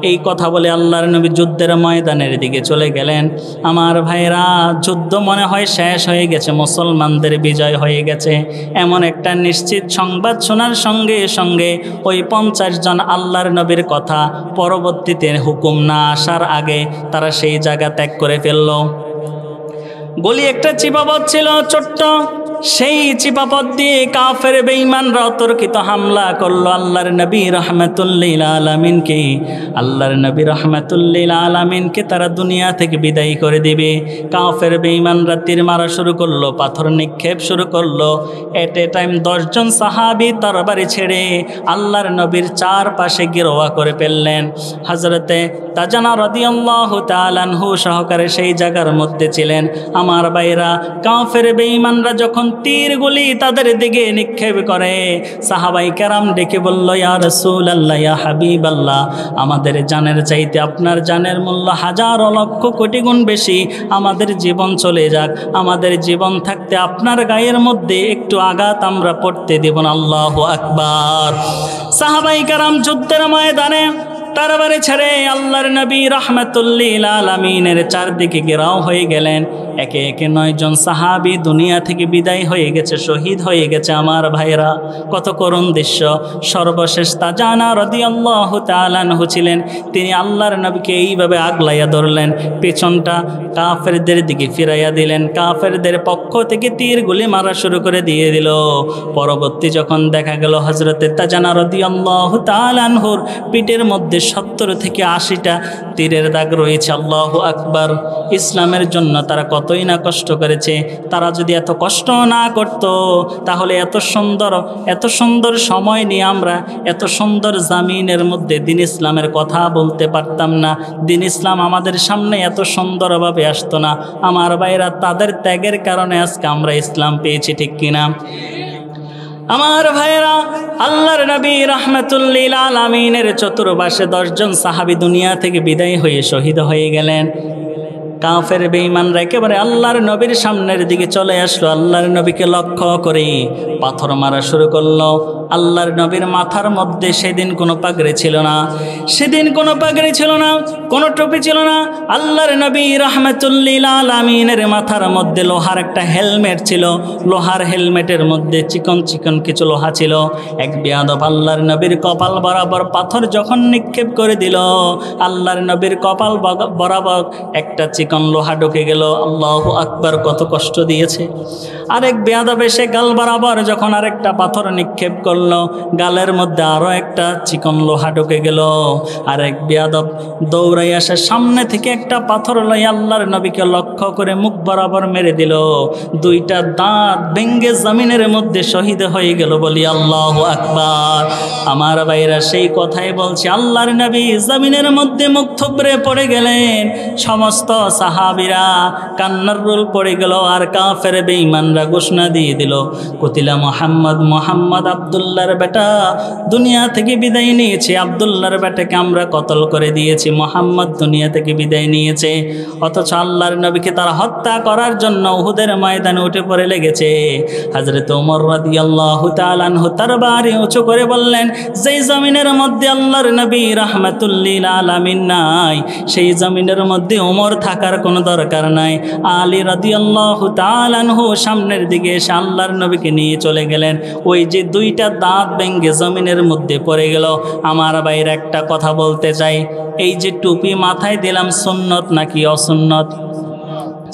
এই কথা বলে আল্লাহর নবী যুদ্ধের ময়দানের দিকে চলে গেলেন। আমার ভাইরা, যুদ্ধ মনে হয় শেষ হয়ে গেছে, মুসলমানদের বিজয় হয়ে গেছে, এমন একটা নিশ্চিত সংবাদ শোনার সঙ্গে সঙ্গে ওই 50 জন আল্লাহর নবীর কথা পরবর্তীতে হুকুম না আসার আগে তারা সেই জায়গা ত্যাগ করে ফেলল। গলি একটা চিপাপথ ছিল ছোট্ট, সেই চিপাপথ দিয়ে কাফের বেঈমানরা অতর্কিত হামলা করলো আল্লাহর নবী রাহমাতুল্লিল আলামিনকে। আল্লাহর নবী রাহমাতুল্লিল আলামিনকে তারা দুনিয়া থেকে বিদায় করে দিবে। কাফের বেঈমানরা তীর মারা শুরু করলো, পাথর নিক্ষেপ শুরু করলো। এট এ টাইম 10 জন সাহাবী তরবারি ছেড়ে আল্লাহর নবীর চারপাশে গিরোয়া করে ফেললেন। হযরতে তাজানা রাদিয়াল্লাহু তাআলা আনহু সহকারে সেই জায়গার মধ্যে ছিলেন। আমার ভাইরা, কাফের বেঈমানরা যখন তীরগুলি তাদের দিকে নিক্ষেপ করে, সাহাবাই কেরাম ডেকে বলল, ইয়া রাসূলুল্লাহ, ইয়া হাবিবাল্লাহ, আমাদের জানের চাইতে আপনার জানের মূল্য হাজার লক্ষ কোটি গুণ বেশি, আমাদের জীবন চলে যাক, আমাদের জীবন থাকতে আপনার গায়ের মধ্যে একটু আঘাত আমরা পড়তে দেব না। আল্লাহু আকবার। সাহাবাই কেরাম যুদ্ধের ময়দানে তরবারি ছেড়ে আল্লাহর নবী রাহমাতুল্লিল আলামিনের চারদিকে ঘেরাও হয়ে গেলেন। একে একে 9 জন সাহাবী দুনিয়া থেকে বিদায় হয়ে গেছে, শহীদ হয়ে গেছে। আমার ভাইরা, কত করুণ দৃশ্য। সর্বশেষ তাজানা রাদিয়াল্লাহু তাআলা আনহু ছিলেন, তিনি আল্লাহর নবীকে এইভাবে আগলাইয়া ধরলেন, পেছনটা কাফেরদের দিকে ফিরাইয়া দিলেন। কাফেরদের পক্ষ থেকে তীরগুলি মারা শুরু করে দিয়ে দিল। পরবর্তী যখন দেখা গেল হযরতে তাজানা রাদিয়াল্লাহু তাআলা আনহুর পিঠের মধ্যে 70 থেকে 80টা তীরের দাগ রয়েছে। আল্লাহু আকবার। ইসলামের জন্য তারা কতই না কষ্ট করেছে। তারা যদি এত কষ্ট না করত, তাহলে এত সুন্দর সময় নিয়ে আমরা এত সুন্দর জামিনের মধ্যে দিন ইসলামের কথা বলতে পারতাম না। দিন ইসলাম আমাদের সামনে এত সুন্দরভাবে আসতো না। আমার ভাইরা, তাদের ত্যাগের কারণে আজকে আমরা ইসলাম পেয়েছি, ঠিক কিনা? আমার ভাইরা, আল্লাহর নবী রাহমাতুল্লিল আলামিনের চতুর্পাশে 10 জন সাহাবী দুনিয়া থেকে বিদায় হয়ে শহীদ হয়ে গেলেন। কাফের বেঈমানরা একেবারে আল্লাহর নবীর সামনের দিকে চলে আসলো। আল্লাহর নবীকে লক্ষ্য করে পাথর মারা শুরু করলো। আল্লাহর নবীর মাথার মধ্যে সেদিন কোনো পাগড়ি ছিল না, কোনো টুপি ছিল না। আল্লাহর নবী রাহমাতুল্লিল আলামিনের মাথার মধ্যে লোহার একটা হেলমেট ছিল। লোহার হেলমেটের মধ্যে চিকন চিকন কিছু লোহা ছিল। এক বেয়াদব আল্লাহর নবীর কপাল বরাবর পাথর যখন নিক্ষেপ করে দিল, আল্লাহর নবীর কপাল বরাবর একটা চিকন লোহা ঢুকে গেল। আল্লাহু আকবার, কত কষ্ট দিয়েছে। আরেক বেয়াদব এসে গাল বরাবর যখন আরেকটা পাথর নিক্ষেপ করলো, গালের মধ্যে আরো একটা চিকন লোহা ঢুকে গেল। আরেক বেয়াদব দৌড়াই আসে সামনে থেকে একটা পাথর লই আল্লাহর নবীকে লক্ষ্য করে মুখ বরাবর মেরে দিল। 2টা দাঁত ভেঙ্গে জমিনের মধ্যে শহীদ হয়ে গেল। বলি আল্লাহু আকবার। আমার ভাইরা, সেই কথাই বলছি, আল্লাহর নবী জমিনের মধ্যে মুখ থুবড়ে পড়ে গেলেন। সমস্ত সাহাবীরা কান্নার রোল পড়ে গেল। আর কাফের বেঈমানরা ঘোষণা দিয়ে দিল, কুতিলা মুহাম্মদ আব্দুল্লাহর বেটা দুনিয়া থেকে বিদায় নিয়েছে। আব্দুল্লাহর বেটাকে আমরা কতল করে দিয়েছি, মুহাম্মদ দুনিয়া থেকে বিদায় নিয়েছে। অথচ আল্লাহর নবীকে তারা হত্যা করার জন্য উহুদের ময়দানে উঠে পড়ে লেগেছে। হযরত ওমর রাদিয়াল্লাহু তাআলা আনহু তরবারি উঁচু করে বললেন, যেই জমিনের মধ্যে আল্লাহর নবী রাহমাতুল্লিল আলামিন নাই, সেই জমিনের মধ্যে ওমর থাকার কোনো দরকার নাই। আলী রাদিয়াল্লাহু তাআলা আনহু সামনের দিকে এসে আল্লাহর নবীকে নিয়ে চলে গেলেন। ওই যে 2টা দাঁত ভেঙে জমিনের মধ্যে পড়ে গেল। আমার বাইরে একটা কথা বলতে চাই, এই যে টুপি মাথায় দিলাম, সুন্নত নাকি অসুন্নত?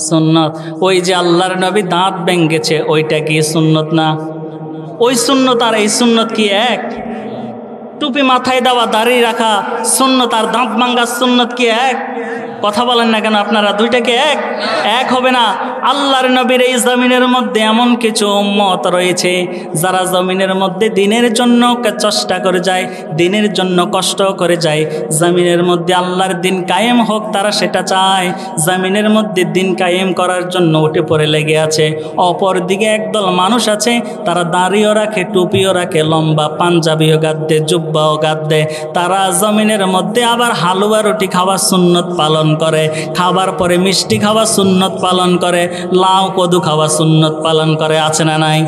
সুন্নত। ওই যে আল্লাহর নবী দাঁত ভেঙেছে, ওইটা কি সুন্নত না? ওই সুন্নত আর এই সুন্নত কি এক? টুপি মাথায় দেওয়া, দাড়ি রাখা সুন্নত আর দাঁত ভাঙ্গার সুন্নত কি এক? কথা বলেন না কেন আপনারা? দুইটাকে এক হবে না। আল্লাহর নবীর এই জমিনের মধ্যে এমন কিছু উম্মত রয়েছে যারা জমিনের মধ্যে দিনের জন্য চেষ্টা করে যায়, দিনের জন্য কষ্ট করে যায়। জমিনের মধ্যে আল্লাহর দিন কায়েম হোক তারা সেটা চায়, জমিনের মধ্যে দিন কায়েম করার জন্য উঠে পড়ে লেগে আছে। অপর দিকে একদল মানুষ আছে তারা দাড়িও রাখে, টুপিও রাখে, লম্বা পাঞ্জাবিও গাদ দেয়, জুব্বাও গাদ দেয়। তারা জমিনের মধ্যে আবার হালুয়া রুটি খাওয়ার সুন্নত পালন করে, খাবার পরে মিষ্টি খাওয়ার সুন্নত পালন করে, লাউ কদু খাওয়ার সুন্নত পালন করে। আছে না নাই?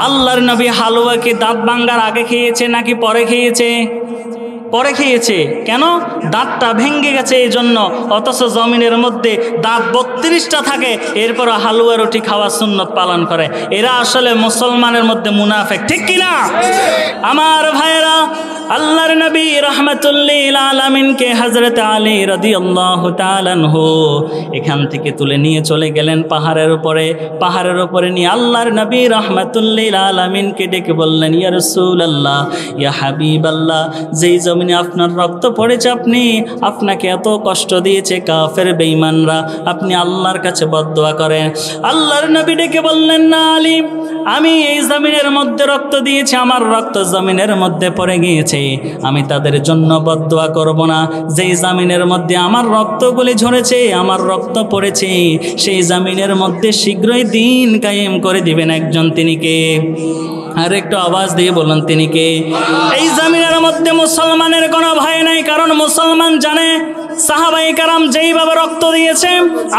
আল্লাহর নবী হালুয়া কি দাঁত ভাঙ্গার আগে খেয়েছে নাকি পরে খেয়েছে? পরে খেয়েছে। কেন? দাঁতটা ভেঙে গেছে এই জন্য। অথচ জমিনের মধ্যে দাঁত 32টা থাকে, এরপর হালুয়া রুটি খাওয়ার সুন্নত পালন করে। এরা আসলে মুসলমানের মধ্যে মুনাফিক, ঠিক কিনা? আমার ভাইয়েরা, আল্লাহর নবী রাহমাতুল্লিল আলামিনকে হযরত আলী রাদিয়াল্লাহু তাআলা আনহু এখান থেকে তুলে নিয়ে চলে গেলেন পাহাড়ের উপরে। পাহাড়ের উপরে নিয়ে আল্লাহর নবী রাহমাতুল্লিল আলামিনকে ডেকে বললেন, ইয়া রাসূলুল্লাহ, ইয়া হাবিবাল্লাহ, যেই জমিনে আপনার রক্ত পড়েছে, আপনাকে এত কষ্ট দিয়েছে কাফের বেঈমানরা, আপনি আল্লাহর কাছে বদদুয়া করেন। আল্লাহর নবী ডেকে বললেন, না আলী, আমি এই জমিনের মধ্যে রক্ত দিয়েছি, আমার রক্ত জমিনের মধ্যে পড়ে গিয়েছে, আমি তাদের জন্য বদদুয়া করব না। যেই জমিনের মধ্যে আমার রক্তগুলি ঝরেছে, আমার রক্ত পড়েছে, সেই জমিনের মধ্যে শীঘ্রই দিন কায়েম করে দিবেন একজন। তিনি কে? আর একটু আওয়াজ দিয়ে বলুন, তিনি কে? এই জমিনের মধ্যে মুসলমানের কোনো ভয় নাই, কারণ মুসলমান জানে সাহাবায়ে কেরাম যেইভাবে রক্ত দিয়েছে,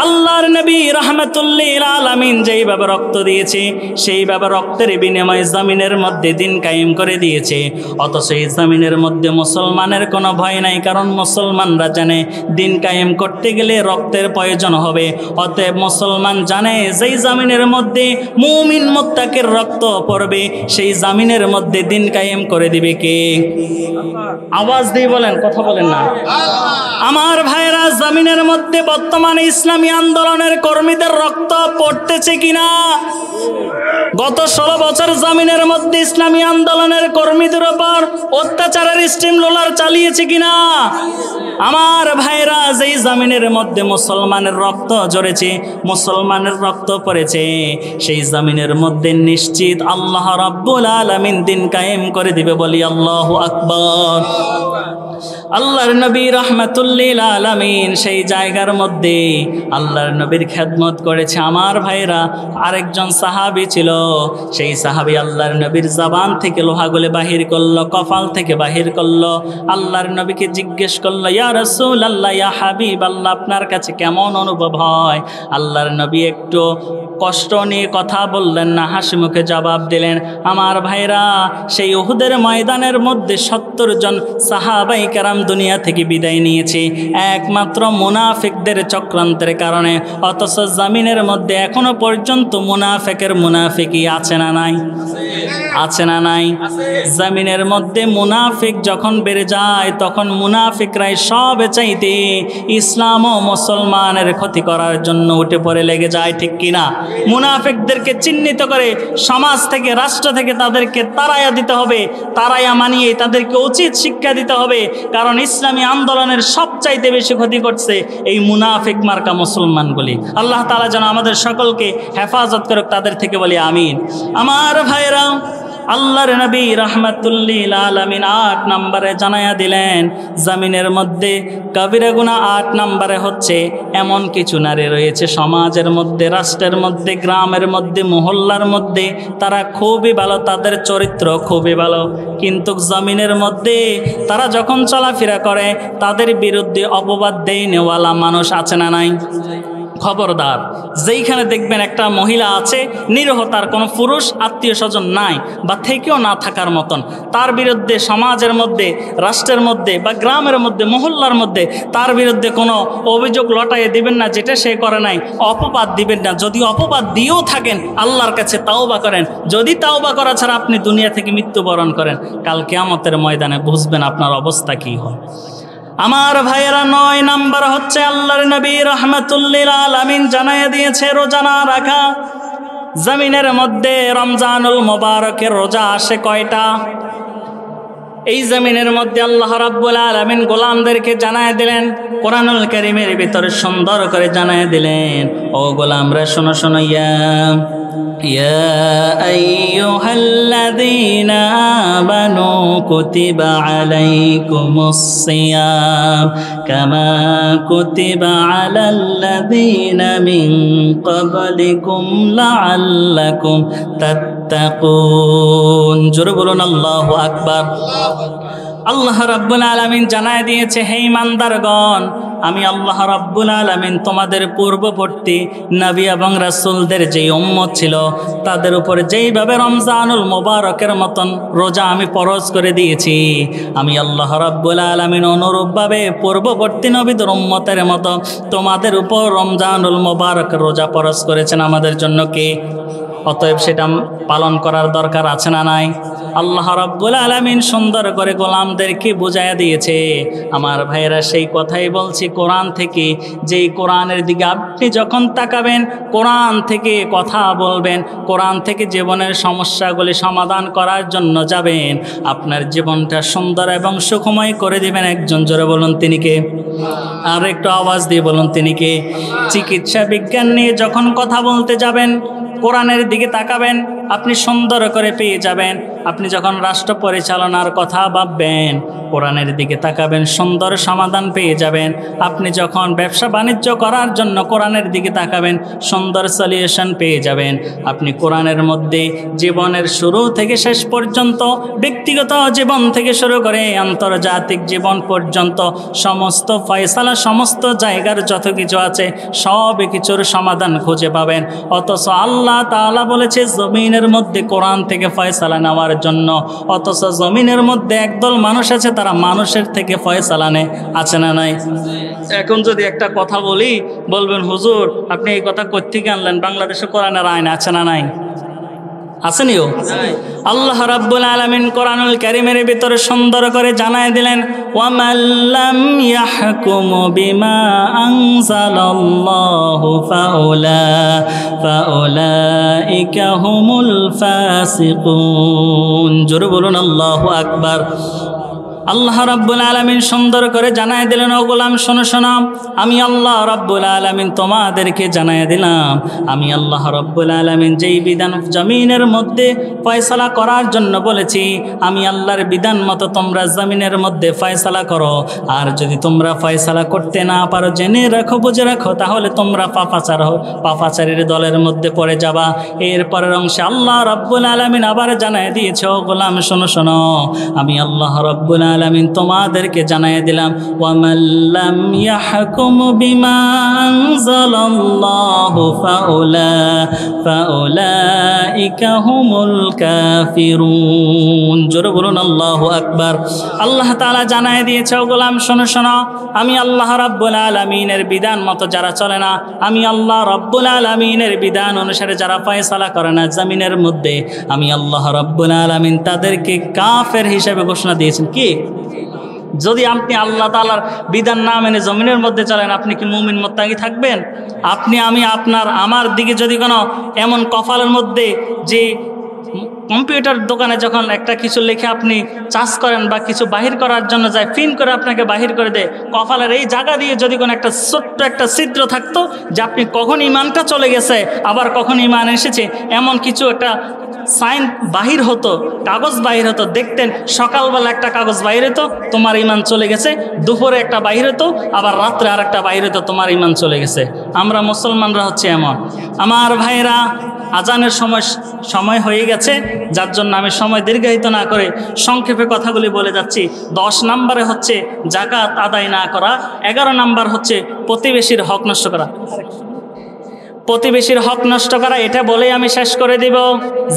আল্লাহর নবী রাহমাতুল্লিল আলামিন যেইভাবে রক্ত দিয়েছে, সেইভাবে রক্তের বিনিময়ে জমিনের মধ্যে দিন কায়েম করে দিয়েছে। অথচ এই জমিনের মধ্যে মুসলমানের কোনো ভয় নাই, কারণ মুসলমানরা জানে দিন কায়েম করতে গেলে রক্তের প্রয়োজন হবে। অতএব মুসলমান জানে যেই জমিনের মধ্যে মুমিন মুত্তাকির রক্ত পড়বে, সেই জমিনের মধ্যে দিন কায়েম করে দিবে কে? আওয়াজ দিয়ে বলেন, কথা বলেন না। আমার ভাইরা, জমিনের মধ্যে বর্তমানে ইসলামী আন্দোলনের কর্মীদের রক্ত পড়তেছে কিনা? গত 16 বছর জমিনের মধ্যে ইসলামী আন্দোলনের কর্মীদের উপর অত্যাচারের স্টিম রোলার চালিয়েছে কিনা? আমার ভাইরা, যেই জমিনের মধ্যে মুসলমানের রক্ত ঝরেছে, মুসলমানের রক্ত পড়েছে, সেই জমিনের মধ্যে নিশ্চিত আল্লাহ রাব্বুল আলামিন দিন কায়েম করে দিবে। বলি আল্লাহু আকবার। আল্লাহর নবী রাহমাতুল্লিল আলামিন সেই জায়গার মধ্যে আল্লাহর নবীর খেদমত করেছে। আমার ভাইরা, আরেকজন সাহাবী ছিল, সেই সাহাবী আল্লাহর নবীর জবান থেকে লোহাগুলো বাহির করলো, কপাল থেকে বাহির করলো। আল্লাহর নবীকে জিজ্ঞেস করলো, ইয়া রাসূলুল্লাহ, ইয়া হাবিবাল্লাহ, আপনার কাছে কেমন অনুভব হয়? আল্লাহর নবী একটু কষ্ট নিয়ে কথা বললেন না, হাসি মুখে জবাব দিলেন। আমার ভাইরা, সেই উহুদের ময়দানের মধ্যে 70 জন সাহাবায়ে কেরাম দুনিয়া থেকে বিদায় নিয়েছে একমাত্র মুনাফিকদের চক্রান্তের কারণে। অথচ জমিনের মধ্যে এখনো পর্যন্ত মুনাফিকের মুনাফিকই আছে না নাই? আছে না নাই? জমিনের মধ্যে মুনাফিক যখন বেড়ে যায়, তখন মুনাফিকরাই সব চাইতে ইসলাম ও মুসলমানের ক্ষতি করার জন্য উঠে পড়ে লেগে যায়, ঠিক কিনা? মুনাফিকদেরকে চিহ্নিত করে সমাজ থেকে, রাষ্ট্র থেকে তাদেরকে তাড়াইয়া দিতে হবে, তাড়াইয়া মানিয়ে তাদেরকে উচিত শিক্ষা দিতে হবে। কারণ ইসলামী আন্দোলনের সবচাইতে বেশি ক্ষতি করছে এই মুনাফিক মার্কা মুসলমানগুলি। আল্লাহ তাআলা যেন আমাদের সকলকে হেফাজত করুক তাদের থেকে, বলি আমিন। আমার ভাইরা, আল্লাহর নবী রাহমাতুল্লিল আলামিন 8 নম্বরে জানায়া দিলেন, জমিনের মধ্যে কবিরা গুনাহ 8 নম্বরে হচ্ছে এমন কিছু নারী রয়েছে সমাজের মধ্যে, রাষ্ট্রের মধ্যে, গ্রামের মধ্যে, মহল্লার মধ্যে, তারা খুবই ভালো, তাদের চরিত্র খুবই ভালো, কিন্তু জমিনের মধ্যে তারা যখন চলাফেরা করে তাদের বিরুদ্ধে অপবাদ দেয় নেওয়ালা মানুষ আছে না নাই? খবরদার, যেইখানে দেখবেন একটা মহিলা আছে নিরীহ, তার কোনো পুরুষ আত্মীয় স্বজন নাই বা থেকেও না থাকার মতন, তার বিরুদ্ধে সমাজের মধ্যে, রাষ্ট্রের মধ্যে বা গ্রামের মধ্যে, মহল্লার মধ্যে তার বিরুদ্ধে কোনো অভিযোগ লটাইয়ে দিবেন না যেটা সে করে নাই, অপবাদ দিবেন না। যদি অপবাদ দিয়েও থাকেন, আল্লাহর কাছে তাওবা করেন। যদি তাওবা করা ছাড়া আপনি দুনিয়া থেকে মৃত্যুবরণ করেন, কাল কিয়ামতের ময়দানে বুঝবেন আপনার অবস্থা কি হয়। আমার ভাইয়েরা, 9 নাম্বার হচ্ছে আল্লাহর নবী রাহমাতুল্লিল আলামিন জানাইয়া দিয়েছে রোজা না রাখা। জমিনের মধ্যে রমজানুল মুবারকের রোজা আসে কয়টা? এই জমিনের মধ্যে আল্লাহ রাব্বুল আলামিন গোলামদেরকে জানায় দিলেন, কোরআনুল কারীমের ভিতরে সুন্দর করে জানায় দিলেন, ও গোলামরা শোনো শোনো, ইয়া আইয়ুহাল্লাযীনা আমানু কুতিবা আলাইকুমুস সিয়াম কামা কুতিবা আলাল্লাযীনা মিন ক্বাবলিকুম লাআল্লাকুম তাত্তাকুন। জোরে বলুন আল্লাহু আকবার। আল্লাহ রাব্বুল আলামিন জানায় দিয়েছে, হে ইমানদারগণ, আমি আল্লাহ রাব্বুল আলামিন তোমাদের পূর্ববর্তী নবী এবং রাসূলদের যেই উম্মত ছিল তাদের উপরে যেইভাবে রমজানুল মুবারকের মতন রোজা আমি ফরজ করে দিয়েছি, আমি আল্লাহ রাব্বুল আলামিন অনুরূপভাবে পূর্ববর্তী নবীদের উম্মতের মতো তোমাদের উপর রমজানুল মুবারক রোজা ফরজ করেছেন আমাদের জন্য কে? অতএব সেটা পালন করার দরকার আছে না নাই? আল্লাহ রাব্বুল আলামিন সুন্দর করে গোলামদেরকে বুঝাইয়া দিয়েছে। আমার ভাইয়েরা, সেই কথাই বলছি, কোরআন থেকে, যেই কোরআনের দিকে আপনি যখন তাকাবেন, কোরআন থেকে কথা বলবেন, কোরআন থেকে জীবনের সমস্যাগুলি সমাধান করার জন্য যাবেন, আপনার জীবনটা সুন্দর এবং সুখময় করে দিবেন একজন। জোরে বলুন তিনি কে? আর একটু আওয়াজ দিয়ে বলুন তিনি কে? চিকিৎসা বিজ্ঞান নিয়ে যখন কথা বলতে যাবেন, কোরআনের দিকে তাকাবেন, আপনি সুন্দর করে পেয়ে যাবেন। আপনি যখন রাষ্ট্র পরিচালনার কথা ভাববেন, কোরআনের দিকে তাকাবেন, সুন্দর সমাধান পেয়ে যাবেন। আপনি যখন ব্যবসা বাণিজ্য করার জন্য কোরআনের দিকে তাকাবেন, সুন্দর সলিউশন পেয়ে যাবেন। আপনি কোরআনের মধ্যে জীবনের শুরু থেকে শেষ পর্যন্ত, ব্যক্তিগত জীবন থেকে শুরু করে আন্তর্জাতিক জীবন পর্যন্ত সমস্ত ফয়সালা, সমস্ত জায়গার যত কিছু আছে সব কিছুর সমাধান খুঁজে পাবেন। অথচ আল্লাহ তাআলা বলেছে জমিনের মধ্যে কোরআন থেকে ফয়সালা নেওয়ার জন্য, অথচ জমিনের মধ্যে একদল মানুষ আছে তারা মানুষের থেকে ফয়সালা নেয়। আছে না নাই? এখন যদি একটা কথা বলি, বলবেন হুজুর আপনি এই কথা কোথা থেকে আনলেন? বাংলাদেশে কোরআনের আইন আছে না নাই? আসেনিও? আল্লাহ রাব্বুল আলামিন কোরআনুল কারীমের ভিতরে সুন্দর করে জানায় দিলেন, ওয়ামাল্লাম ইয়াহকুমু বিমা আনজালাল্লাহু ফাউলাইকা হুমুল ফাসিকুন। জোরে বলুন আল্লাহু আকবার। আল্লাহ রাব্বুল আলামিন সুন্দর করে জানায় দিলেন, ও গোলাম শোনো শোনো, আমি আল্লাহ রাব্বুল আলামিন তোমাদেরকে জানায় দিলাম, আমি আল্লাহ রাব্বুল আলামিন যেই বিধান জমিনের মধ্যে ফয়সালা করার জন্য বলেছি, আমি আল্লাহর বিধান মতো তোমরা জমিনের মধ্যে ফয়সালা করো। আর যদি তোমরা ফয়সালা করতে না পারো, জেনে রাখো, বুঝে রাখো, তাহলে তোমরা পাপাচারীর দলের মধ্যে পড়ে যাবা। এরপরের অংশে আল্লাহ রাব্বুল আলামিন আবার জানায় দিয়েছে, ও গোলাম শোনো শোনো, আমি আল্লাহ রাব্বুল আলামিন তোমাদেরকে জানায় দিলাম, ওয়ামাল্লাম ইয়াহকুম বিমা আনজালাল্লাহু ফাউলাইকা হুমুল কাফিরুন। জোরে বলুন আল্লাহু আকবার। আল্লাহ তাআলা জানায় দিয়েছে, ও গোলাম শোনো শোনো, আমি আল্লাহ রাব্বুল আলামিনের বিধান মতো যারা চলে না, আমি আল্লাহ রাব্বুল আলামিনের বিধান অনুসারে যারা ফয়সালা করে না জমিনের মধ্যে, আমি আল্লাহ রাব্বুল আলামিন তাদেরকে কাফের হিসেবে ঘোষণা দিয়েছেন। কি? যদি আপনি আল্লাহ তাআলার বিধান না মেনে জমিনের মধ্যে চলেন, আপনি কি মুমিন মুত্তাকি থাকবেন? আপনি, আমি, আমার দিকে যদি কোনো এমন কপালের মধ্যে, যে কম্পিউটার দোকানে যখন একটা কিছু লিখে আপনি চার্জ করেন বা কিছু বাহির করার জন্য যায়, পিন করে আপনাকে বাহির করে দেয়, কপালের এই জায়গা দিয়ে যদি কোনো একটা ছোট্ট একটা ছিদ্র থাকতো, যে আপনি কখন ইমানটা চলে গেছে আবার কখন ইমান এসেছে, এমন কিছু একটা সাইন বাহির হতো, কাগজ বাহির হতো, দেখতেন সকালবেলা একটা কাগজ বাহির হতো, তোমার ইমান চলে গেছে, দুপুরে একটা বাহির হতো, আবার রাত্রে আর একটা বাহির হতো, তোমার ইমান চলে গেছে। আমরা মুসলমানরা হচ্ছে এমন। আমার ভাইরা, আজানের সময় হয়ে গেছে, যার জন্য আমি সময় দীর্ঘায়িত না করে সংক্ষেপে কথাগুলি বলে যাচ্ছি। 10 নম্বরে হচ্ছে যাকাত আদায় না করা, 11 নম্বর হচ্ছে প্রতিবেশীর হক নষ্ট করা। প্রতিবেশীর হক নষ্ট করা, এটা বলেই আমি শেষ করে দিব।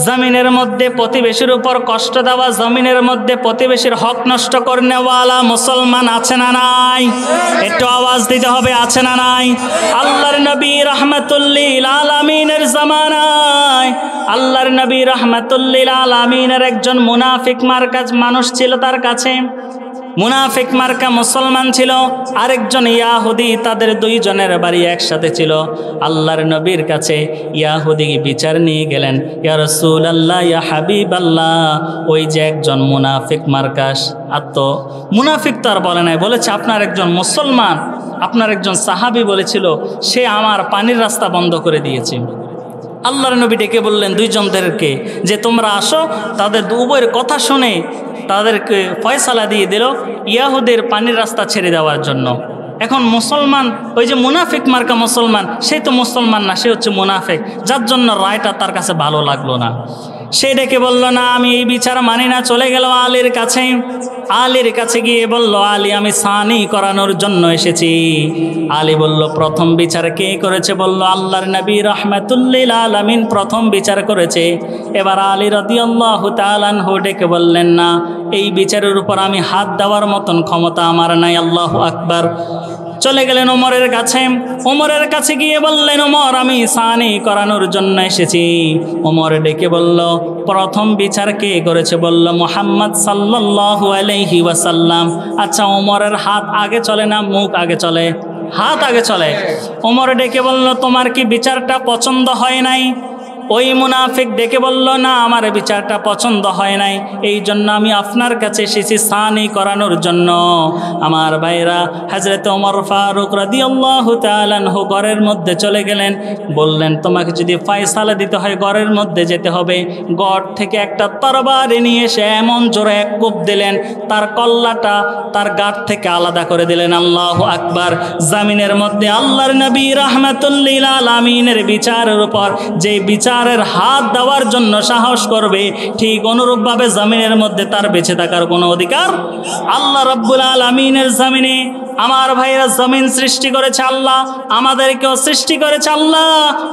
জমিনের মধ্যে প্রতিবেশীর উপর কষ্ট দেওয়া, জমিনের মধ্যে প্রতিবেশীর হক নষ্ট করে নেওয়ালা মুসলমান আছে না নাই? একটু আওয়াজ দিতে হবে, আছে না নাই? আল্লাহর নবী রাহমাতুল লিল আলামিনের জামানায়, আল্লাহর নবী রাহমাতুল লিল আলামিনের একজন মুনাফিক মার্কাজ মানুষ ছিল তার কাছে। মুনাফিক মার্কা মুসলমান ছিল, আরেকজন ইয়াহুদি, তাদের দুইজনের বাড়ি একসাথে ছিল। আল্লাহর নবীর কাছে ইয়াহুদি বিচার নিয়ে গেলেন, ইয়া রাসূলুল্লাহ, ইয়া হাবিবাল্লাহ, ওই যে একজন মুনাফিক মার্কাস মুনাফিক তো আর বলে নাই, বলেছে আপনার একজন মুসলমান, আপনার একজন সাহাবী বলেছিল সে আমার পানির রাস্তা বন্ধ করে দিয়েছে। আল্লাহর নবী ডেকে বললেন দুইজনদেরকে যে তোমরা আসো, তাদের উভয়ের কথা শুনে তাদেরকে ফয়সালা দিয়ে দিল ইয়াহুদের পানির রাস্তা ছেড়ে দেওয়ার জন্য। এখন মুসলমান, ওই যে মুনাফিক মার্কা মুসলমান, সে তো মুসলমান না, সে হচ্ছে মুনাফিক, যার জন্য রায়টা তার কাছে ভালো লাগলো না। সে ডেকে বলল, না আমি এই বিচার মানি না। চলে গেল আলীর কাছে। আলীর কাছে গিয়ে বলল, আলী আমি সানি করানোর জন্য এসেছি। আলী বলল, প্রথম বিচার কে করেছে? বলল, আল্লাহর নবী রাহমাতুল্লিল আলামিন প্রথম বিচার করেছে। এবার আলী রাদিয়াল্লাহু তাআলা আনহু ডেকে বললেন, না, এই বিচারের উপর আমি হাত দেওয়ার মতন ক্ষমতা আমার নাই। আল্লাহু আকবার। চলে গেলেন ওমরের কাছে। ওমরের কাছে গিয়ে বললেন, ওমর আমি সানি করানোর জন্য এসেছি। ওমর ডেকে বলল, প্রথম বিচার কে করেছে? বলল, মুহাম্মদ সাল্লাল্লাহু আলাইহি ওয়াসাল্লাম। আচ্ছা, ওমরের হাত আগে চলে না মুখ আগে চলে? হাত আগে চলে। ওমর ডেকে বলল, তোমার কি বিচারটা পছন্দ হয় নাই? ওই মুনাফিক ডেকে বলল, না আমার বিচারটা পছন্দ হয় নাই, এই জন্য আমি আপনার কাছে এসেছি সানি করানোর জন্য। আমার ভাইরা, হযরত ওমর ফারুক রাদিয়াল্লাহু তাআলা আনহু ঘরের মধ্যে চলে গেলেন। বললেন, তোমাকে যদি ফয়সালা দিতে হয় ঘরের মধ্যে যেতে হবে। ঘর থেকে একটা তরবারি নিয়ে এসে এমন জোরে এক কোপ দিলেন, তার কল্লাটা তার গাঁট থেকে আলাদা করে দিলেন। আল্লাহু আকবার। জামিনের মধ্যে আল্লাহর নবী রাহমাতুল্লিল আলামিনের বিচারের উপর যে বিচারের হাত দেওয়ার জন্য সাহস করবে, ঠিক অনুরূপভাবে জমিনের মধ্যে তার বেঁচে থাকার কোনো অধিকার। আল্লাহ রাব্বুল আলামিনের জমিনে আমার ভাইরা জমিন সৃষ্টি করেছে আল্লাহ, আমাদেরকেও সৃষ্টি করেছে আল্লাহ,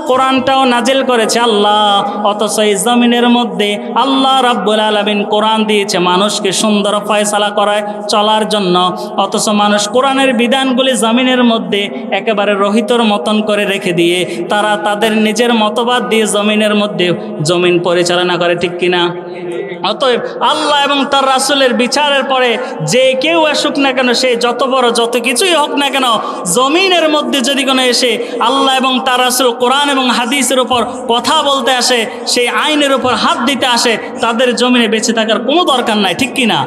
কোরআনটাও নাজিল করেছে আল্লাহ। অথচ এই জমিনের মধ্যে আল্লাহ রাব্বুল আলামিন কোরআন দিয়েছে মানুষকে সুন্দর ফয়সালা করায় চলার জন্য। অথচ মানুষ কোরআনের বিধানগুলি জমিনের মধ্যে একেবারে রহিতর মতন করে রেখে দিয়ে তারা তাদের নিজের মতবাদ দিয়ে জমিনের মধ্যে জমিন পরিচালনা করে, ঠিক কিনা? অতএব আল্লাহ এবং তার রাসূলের বিচারের পরে যে কেউ আসুক না কেন, সে যত বড় যত কিছুই হোক না কেন, জমিনের মধ্যে যদি কোনো এসে আল্লাহ এবং তার রাসূল কোরআন এবং হাদিসের উপর কথা বলতে আসে, সেই আইনের উপর হাত দিতে আসে, তাদের জমিনে বেঁচে থাকার কোনো দরকার নাই, ঠিক কিনা?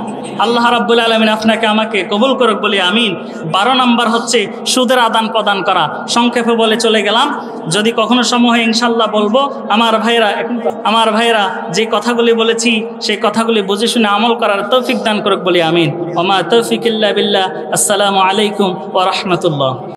আল্লাহ রাব্বুল আলামিন আপনাকে আমাকে কবুল করুক বলি আমিন। 12 নম্বর হচ্ছে সুদের আদান প্রদান করা। সংক্ষেপে বলে চলে গেলাম, যদি কখনো সময় হয় ইনশাল্লাহ বলবো। আমার ভাইরা যে কথাগুলি বলেছি সেই কথাগুলি বুঝে শুনে আমল করার তৌফিক দান করুক বলি আমিন। ওমা তৌফিক ইল্লা বিল্লাহ। আসসালামু আলাইকুম ওয়া রাহমাতুল্লাহ।